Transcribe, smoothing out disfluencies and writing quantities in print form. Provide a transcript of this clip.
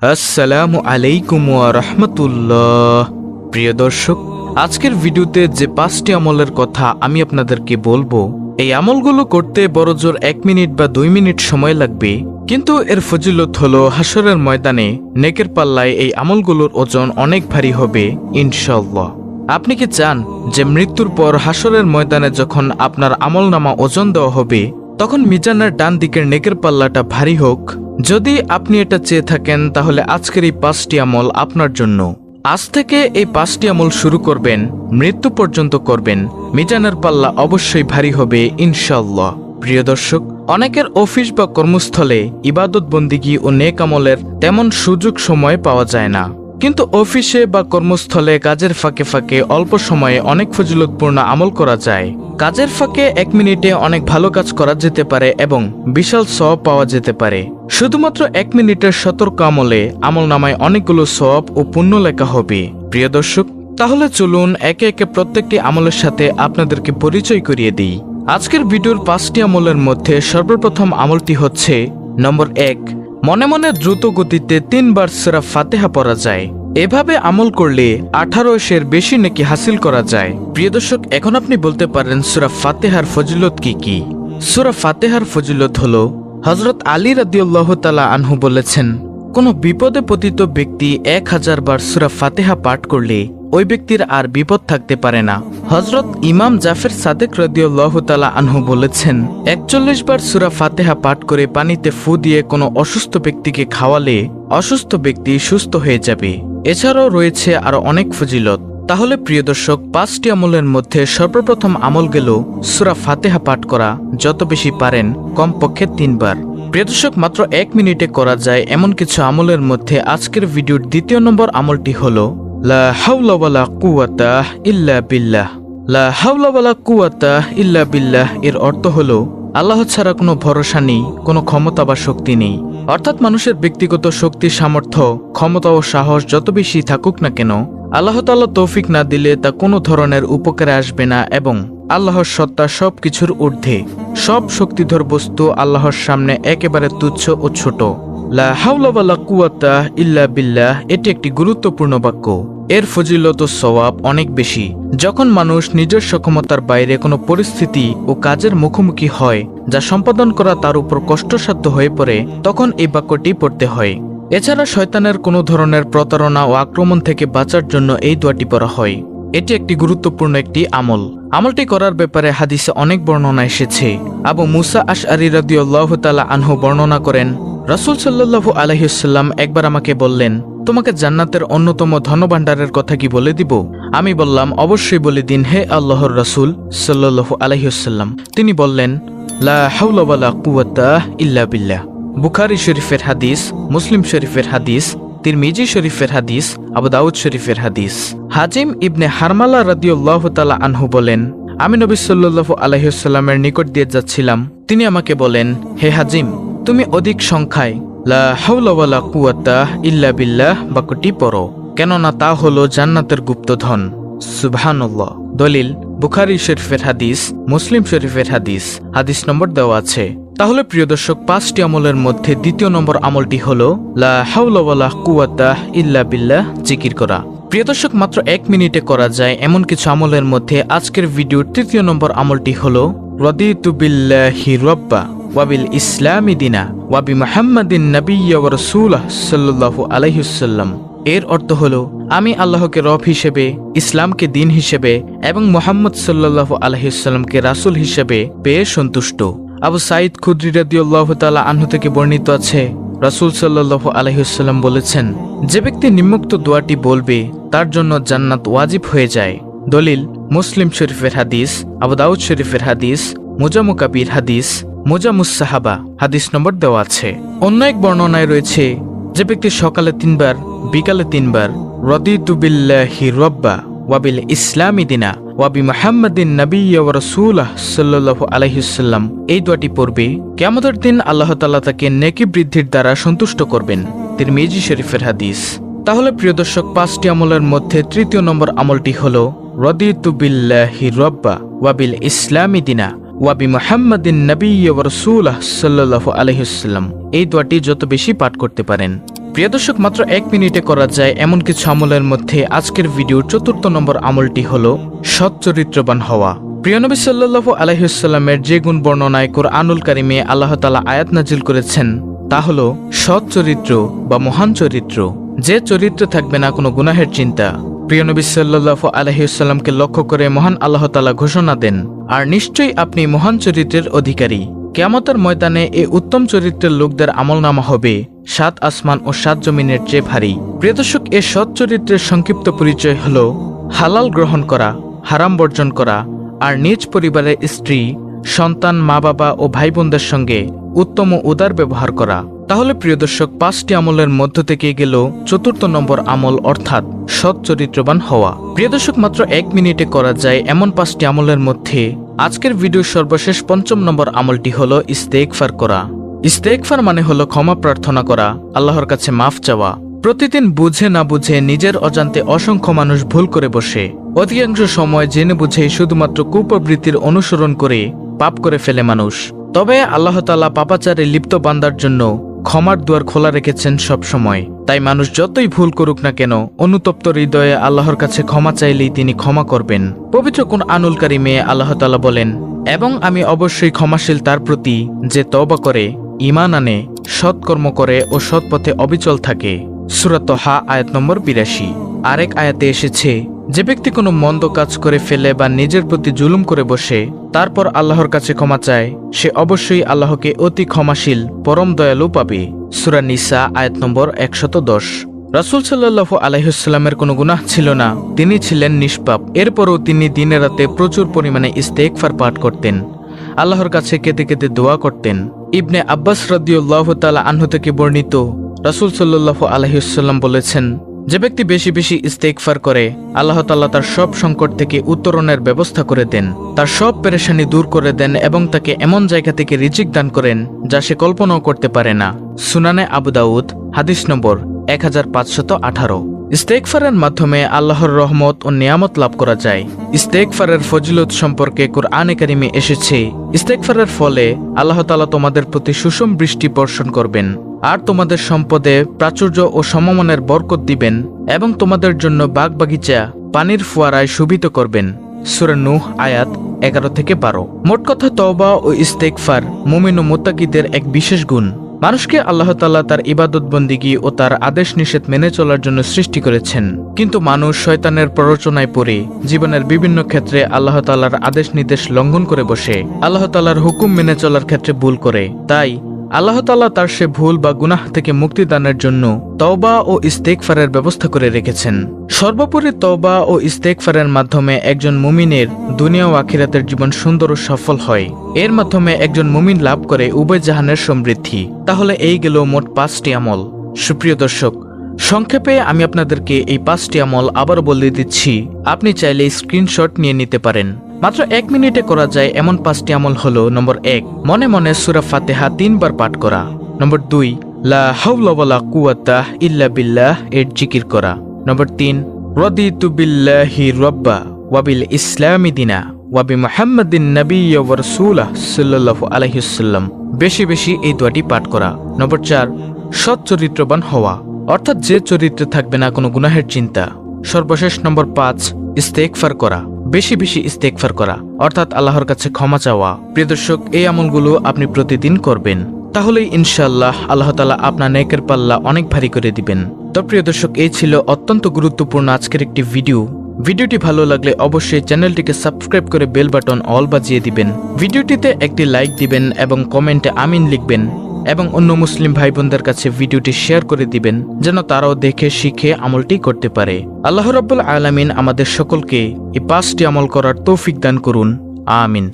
আসসালামু আলাইকুম ওয়া রাহমাতুল্লাহ। প্রিয় দর্শক, আজকের ভিডিওতে যে 5টি আমলের কথা আমি আপনাদেরকে বলবো, এই আমলগুলো করতে বড়জোর 1 মিনিট বা 2 মিনিট সময় লাগবে, কিন্তু এর ফজিলত হলো হাসরের ময়দানে নেকের পাল্লায় এই আমলগুলোর ওজন অনেক ভারী হবে ইনশাআল্লাহ। আপনি কি চান যে মৃত্যুর পর হাসরের ময়দানে যখন আপনার আমলনামা ওজন দেওয়া হবে তখন মিজানের ডান দিকের নেকের পাল্লাটা ভারী হোক? যদি আপনি এটা চেয়ে থাকেন তাহলে আজকের এই 5টি আমল আপনার জন্য। আজ থেকে এই 5টি আমল শুরু করবেন, মৃত্যু পর্যন্ত করবেন, মিজানের পাল্লা অবশ্যই ভারী হবে ইনশাআল্লাহ। প্রিয় দর্শক, অনেকের অফিস বা কর্মস্থলে ইবাদত বন্দিগি ও নেক আমলের তেমন সুযোগ সময় পাওয়া যায় না, কিন্তু অফিসে বা কর্মস্থলে কাজের ফাঁকে ফাঁকে অল্প সময়ে অনেক ফজিলতপূর্ণ আমল করা যায়। কাজের ফাঁকে 1 মিনিটে অনেক ভালো কাজ করা যেতে পারে এবং বিশাল সওয়াব পাওয়া যেতে পারে। শুধুমাত্র 1 মিনিটের সতর্ক আমলে আমলনামায় অনেকগুলো সওয়াব ও পুণ্য লেখা হবে। প্রিয় দর্শক, তাহলে চলুন একে একে প্রত্যেকটি আমলের সাথে আপনাদেরকে পরিচয় করিয়ে দিই। আজকের ভিডিওর 5টি আমলের মধ্যে সর্বপ্রথম আমলটি হচ্ছে নম্বর 1, মনে মনে দ্রুত গতিতে 3 বার সূরা ফাতিহা পড়া যায়। এভাবে আমল করলে 18 বেশি নেকি হাসিল করা যায়। প্রিয় দর্শক, এখন আপনি বলতে পারেন সূরা ফাতিহার ফজিলত কি কি? সূরা ফাতিহার ফজিলত হলো, হযরত আলী রাদিয়াল্লাহু তাআলা আনহু বলেছেন, কোন বিপদে পতিত ব্যক্তি 1000 বার সূরা ফাতিহা পাঠ করলে ওই ব্যক্তির আর বিপদ থাকতে পারে না। হযরত ইমাম জাফর সাদেক রাদিয়াল্লাহু তাআলা আনহু বলেছেন, 41 বার সূরা ফাতিহা পাঠ করে পানিতে ফু দিয়ে কোনো অসুস্থ ব্যক্তিকে খাওয়ালে অসুস্থ ব্যক্তি সুস্থ হয়ে যাবে। এছাড়াও রয়েছে আরো অনেক ফজিলত। তাহলে প্রিয় দর্শক, 5টি আমলের মধ্যে সর্বপ্রথম আমল গেল সূরা ফাতিহা পাঠ করা, যত বেশি পারেন কমপক্ষে 3 বার। প্রিয় দর্শক, মাত্র 1 মিনিটে করা যায় এমন কিছু আমলের মধ্যে আজকের ভিডিওর 2য় নম্বর আমলটি হলো লা হাওলা ওয়ালা কুওয়াতা ইল্লা বিল্লাহ। লা হাওলা ওয়ালা কুওয়াতা ইল্লা বিল্লাহ এর অর্থ হলো, আল্লাহ ছাড়া কোনো ভরসা নেই, কোনো ক্ষমতা বা শক্তি নেই। অর্থাৎ মানুষের ব্যক্তিগত শক্তি, সামর্থ্য, ক্ষমতা ও সাহস যত বেশি থাকুক না কেন, আল্লাহ তাআলা তৌফিক না দিলে তা কোনো ধরনের উপকারে আসবে না এবং আল্লাহর সত্তা সব কিছুর ঊর্ধ্বে। সব শক্তিধর বস্তু আল্লাহর সামনে একেবারে তুচ্ছ ও ছোট। লা হাওলা ওয়ালা কুওয়াতা ইল্লা বিল্লাহ এটি একটি গুরুত্বপূর্ণ বাক্য। এর ফজিলত ও সওয়াব অনেক বেশি। যখন মানুষ নিজের সক্ষমতার বাইরে কোনো পরিস্থিতি ও কাজের মুখোমুখি হয় যা সম্পাদন করা তার উপর কষ্টসাধ্য হয়ে পড়ে, তখন এই বাক্যটি পড়তে হয়। এছাড়া শয়তানের কোনো ধরনের প্রতারণা ও আক্রমণ থেকে বাঁচার জন্য এই দোয়াটি পড়া হয়। এটি একটি গুরুত্বপূর্ণ একটি আমল। আমলটি করার ব্যাপারে হাদিসে অনেক বর্ণনা এসেছে। আবু মুসা আশআরী রাদিয়াল্লাহু তাআলা আনহু বর্ণনা করেন, রাসূল সাল্লাল্লাহু আলাইহি ওয়াসাল্লাম একবার আমাকে বললেন, তোমাকে জান্নাতের অন্যতম ধনভাণ্ডারের কথা কি বলে দিব? আমি বললাম, অবশ্যই বলে দিন হে আল্লাহর রাসূল সাল্লাল্লাহু আলাইহি ওয়াসাল্লাম। তিনি বললেন, লা হাওলা ওয়ালা কুওয়াতা ইল্লা বিল্লাহ। বুখারী শরীফের হাদিস, মুসলিম শরীফের হাদিস, তিরমিজি শরীফের হাদিস, আবু দাউদ শরীফের হাদিস। হাজিম ইবনে হারমালা রাদিয়াল্লাহু তাআলা আনহু বলেন, আমি নবী সাল্লাল্লাহু আলাইহি ওয়াসাল্লামের নিকট দিয়ে যাচ্ছিলাম। তিনি আমাকে বলেন, হে হাজিম, তুমি অধিক সংখ্যায় লা হাওলা ওয়ালা কুওয়াতা ইল্লা বিল্লাহ বাক্যটি পড়ো, কেননা তা হলো জান্নাতের গুপ্তধন। সুবহানাল্লাহ। দলিল বুখারী শরীফের হাদিস, মুসলিম শরীফের হাদিস, হাদিস নম্বর দেওয়া আছে। তাহলে প্রিয় দর্শক, 5টি আমলের মধ্যে 2য় নম্বর আমলটি হলো লা হাওলা ওয়ালা কুওয়াতা ইল্লা বিল্লাহ জিকির করা। প্রিয় দর্শক, মাত্র 1 মিনিটে করা যায় এমন কিছু আমলের মধ্যে আজকের ভিডিওর 3য় নম্বর আমলটি হলো রাদিতু বিল্লাহি রাব্বা ওয়া বিল ইসলামি দিনা ওয়া বি মুহাম্মাদিন নাবিয়্যা ওয়া রাসূলাহ সাল্লাল্লাহু আলাইহি ওয়াসাল্লাম। এর অর্থ হলো, আমি আল্লাহকে রব হিসেবে, ইসলামকে দিন হিসেবে এবং মুহাম্মদ সাল্লাল্লাহু আলাইহি ওয়াসাল্লামকে রাসূল হিসেবে পেয়ে সন্তুষ্ট। আবু সাঈদ খুদরি রাদিয়াল্লাহু তাআলা আনহু থেকে বর্ণিত আছে, রাসূল সাল্লাল্লাহু আলাইহি ওয়াসাল্লাম বলেছেন, যে ব্যক্তি নিম্নোক্ত দোয়াটি বলবে তার জন্য জান্নাত ওয়াজিব হয়ে যায়। দলিল মুসলিম শরীফের হাদিস, আবু দাউদ শরীফের হাদিস, মুজামু কাবির হাদিস, মুজামুস সাহাবা, হাদিস নম্বর দেওয়া আছে। অন্য এক বর্ণনায় রয়েছে, যে ব্যক্তি সকালে 3 বার, বিকালে 3 বার রাদিতু বিল্লাহি রাব্বা ওয়া বিল ইসলামি দিনা ওয়া বি মুহাম্মাদিন নাবিয়্যা ওয়া রাসূলাহ সাল্লাল্লাহু আলাইহি ওয়াসাল্লাম এই দোয়াটি পড়বে, কিয়ামতের দিন আল্লাহ তাআলা তাকে নেকি বৃদ্ধির দ্বারা সন্তুষ্ট করবেন। তিরমিজি শরীফের হাদিস। তাহলে প্রিয় দর্শক, 5টি আমলের মধ্যে 3য় নম্বর আমলটি হলো রাদিতু বিল্লাহি রাব্বা ওয়া বিল ইসলামি দিনা ওয়া বি মুহাম্মাদিন নাবিয়্যা ওয়া রাসূলাহ সাল্লাল্লাহু আলাইহি ওয়াসাল্লাম। এই দোয়াটি যত বেশি পাঠ করতে পারেন প্রিয় দর্শক, মাত্র 1 মিনিটে করা যায় এমন কিছু আমলের মধ্যে আজকের ভিডিওর 4র্থ নম্বর আমলটি হলো সৎ চরিত্রবান হওয়া। প্রিয় নবী সাল্লাল্লাহু আলাইহি ওয়াসাল্লামের যে গুণ বর্ণনায় কুরআনুল কারিমে আল্লাহ তাআলা আয়াত নাজিল করেছেন তা হলো সৎ চরিত্র বা মহান চরিত্র, যে চরিত্রে থাকবে না কোনো গুনাহের চিন্তা। প্রিয় নবী সাল্লাল্লাহু আলাইহি ওয়াসাল্লামকে লক্ষ্য করে মহান আল্লাহ তাআলা ঘোষণা দেন, আর নিশ্চয়ই আপনি মহান চরিত্রের অধিকারী। কিয়ামতের ময়দানে এই উত্তম চরিত্রের লোকদের আমলনামা হবে 7 আসমান ও 7 জমিনের চেয়ে ভারী। প্রিয় দর্শক, এই সৎ চরিত্রের সংক্ষিপ্ত পরিচয় হলো হালাল গ্রহণ করা, হারাম বর্জন করা, আর নিজ পরিবারের স্ত্রী, সন্তান, মা বাবা ও ভাই বোনদের সঙ্গে উত্তম ও উদার ব্যবহার করা। তাহলে প্রিয় দর্শক, 5টি আমলের মধ্য থেকে গেল 4র্থ নম্বর আমল, অর্থাৎ সৎ চরিত্রবান হওয়া। প্রিয় দর্শক, মাত্র 1 মিনিটে করা যায় এমন 5টি আমলের মধ্যে আজকের ভিডিওর সর্বশেষ 5ম নম্বর আমলটি হলো ইস্তেগফার করা। ইস্তেগফার মানে হলো ক্ষমা প্রার্থনা করা, আল্লাহর কাছে মাফ চাওয়া। প্রতিদিন বুঝে না বুঝে নিজের অজান্তে অসংখ্য মানুষ ভুল করে বসে, অধিকাংশ সময় জেনে বুঝে শুধুমাত্র কুপ্রবৃত্তির অনুসরণ করে পাপ করে ফেলে মানুষ। তবে আল্লাহ তাআলা পাপাচারে লিপ্ত বান্দার জন্য ক্ষমার দুয়ার খোলা রেখেছেন সব সময়। তাই মানুষ যতই ভুল করুক না কেন, অনুতপ্ত হৃদয়ে আল্লাহর কাছে ক্ষমা চাইলেই তিনি ক্ষমা করবেন। পবিত্র কুরআনুল কারিমে আল্লাহ তাআলা বলেন, এবং আমি অবশ্যই ক্ষমাশীল তার প্রতি যে তওবা করে, ঈমান আনে, সৎকর্ম করে ও সৎ পথে অবিচল থাকে। সূরা তাহা আয়াত নম্বর 82। আরেক আয়াতে এসেছে, যে ব্যক্তি কোনো মন্দ কাজ করে ফেলে বা নিজের প্রতি জুলুম করে বসে তারপর আল্লাহর কাছে ক্ষমা চায়, সে অবশ্যই আল্লাহকে অতি ক্ষমাশীল পরম দয়ালু পাবে। সূরা নিসা আয়াত নম্বর 110। রাসূল সাল্লাল্লাহু আলাইহি ওয়াসাল্লামের কোনো গুনাহ ছিল না, তিনি ছিলেন নিষ্পাপ। এরপরও তিনি দিনে রাতে প্রচুর পরিমাণে ইস্তেগফার পাঠ করতেন, আল্লাহর কাছে কেঁদে কেঁদে দোয়া করতেন। ইবনে আব্বাস রাদিয়াল্লাহু তাআলা আনহু থেকে বর্ণিত, রাসূল সাল্লাল্লাহু আলাইহি ওয়াসাল্লাম বলেছেন, যে ব্যক্তি বেশি বেশি ইস্তেগফার করে আল্লাহ তাআলা তার সব সংকট থেকে উত্তরণের ব্যবস্থা করে দেন, তার সব পেরেশানি দূর করে দেন এবং তাকে এমন জায়গা থেকে রিজিক দান করেন যা সে কল্পনাও করতে পারে না। সুনানে আবু দাউদ হাদিস নম্বর 1518। ইস্তেগফারের মাধ্যমে আল্লাহর রহমত ও নিয়ামত লাভ করা যায়। ইস্তেগফারের ফজিলত সম্পর্কে কুরআনে কারিমে এসেছে, ইস্তেগফারের ফলে আল্লাহ তাআলা তোমাদের প্রতি সুষম বৃষ্টি বর্ষণ করবেন, আর তোমাদের সম্পদে প্রাচুর্য ও সমমানের বরকত দিবেন এবং তোমাদের জন্য বাগবাগিচা, পানির ফোয়ারায় শোভিত করবেন। সূরা নূহ আয়াত 11 থেকে 12। মোট কথা, তওবা ও ইস্তেগফার মুমিন ও মুত্তাকিদের এক বিশেষ গুণ। মানুষকে আল্লাহ তাআলা তার ইবাদত বন্দিগি ও তার আদেশ নিষেধ মেনে চলার জন্য সৃষ্টি করেছেন, কিন্তু মানুষ শয়তানের প্ররোচনায় পড়ে জীবনের বিভিন্ন ক্ষেত্রে আল্লাহ তাআলার আদেশ নির্দেশ লঙ্ঘন করে বসে আল্লাহ তাআলার হুকুম মেনে চলার ক্ষেত্রে ভুল করে। তাই আল্লাহ তাআলা তার সে ভুল বা গুনাহ থেকে মুক্তিদানের জন্য তওবা ও ইস্তেগফারের ব্যবস্থা করে রেখেছেন। সর্বোপরি তওবা ও ইস্তেগফারের মাধ্যমে একজন মুমিনের দুনিয়া ও আখিরাতের জীবন সুন্দর ও সফল হয়। এর মাধ্যমে একজন মুমিন লাভ করে উভয় জাহানের সমৃদ্ধি। তাহলে এই গেল মোট 5টি আমল। সুপ্রিয় দর্শক, সংক্ষেপে আমি আপনাদেরকে এই 5টি আমল আবার বলে দিচ্ছি, আপনি চাইলে স্ক্রিনশট নিয়ে নিতে পারেন। মাত্র 1 মিনিটে করা যায় এমন 5টি আমল হলো, নম্বর 1, মনে মনে সূরা ফাতিহা 3 বার পাঠ করা। নম্বর 2, লা হাওলা ওয়ালা কুওয়াতা ইল্লা বিল্লাহ এর জিকির করা। নম্বর 3, রাদিতু বিল্লাহি রাব্বা ওয়া বিল ইসলামি দিনা ওয়া বি মুহাম্মাদিন নাবিয়্যা ওয়া রাসূলা সাল্লাল্লাহু আলাইহি ওয়াসাল্লাম, বেশি বেশি এই দোয়াটি পাঠ করা। নম্বর 4, সৎ চরিত্রবান হওয়া, অর্থাৎ যে চরিত্রে থাকবে না কোনো গুনাহের চিন্তা। সর্বশেষ নম্বর 5, ইস্তেগফার করা, বেশি বেশি ইস্তেগফার করা, অর্থাৎ আল্লাহর কাছে ক্ষমা চাওয়া। প্রিয় দর্শক, এই আমলগুলো আপনি প্রতিদিন করবেন, তাহলেই ইনশাআল্লাহ আল্লাহ তাআলা আপনার নেকের পাল্লা অনেক ভারী করে দিবেন। তো প্রিয় দর্শক, এই ছিল অত্যন্ত গুরুত্বপূর্ণ আজকের একটি ভিডিওটি ভালো লাগলে অবশ্যই চ্যানেলটিকে সাবস্ক্রাইব করে বেল বাটন অল বাজিয়ে দিবেন। ভিডিওটিতে একটি লাইক দিবেন এবং কমেন্টে আমিন লিখবেন এবং অন্য মুসলিম ভাই বোনদের কাছে ভিডিওটি শেয়ার করে দিবেন যেন তারাও দেখে শিখে আমলটি করতে পারে। আল্লাহ রাব্বুল আলামিন আমাদের সকলকে এই 5টি আমল করার তৌফিক দান করুন। আমিন।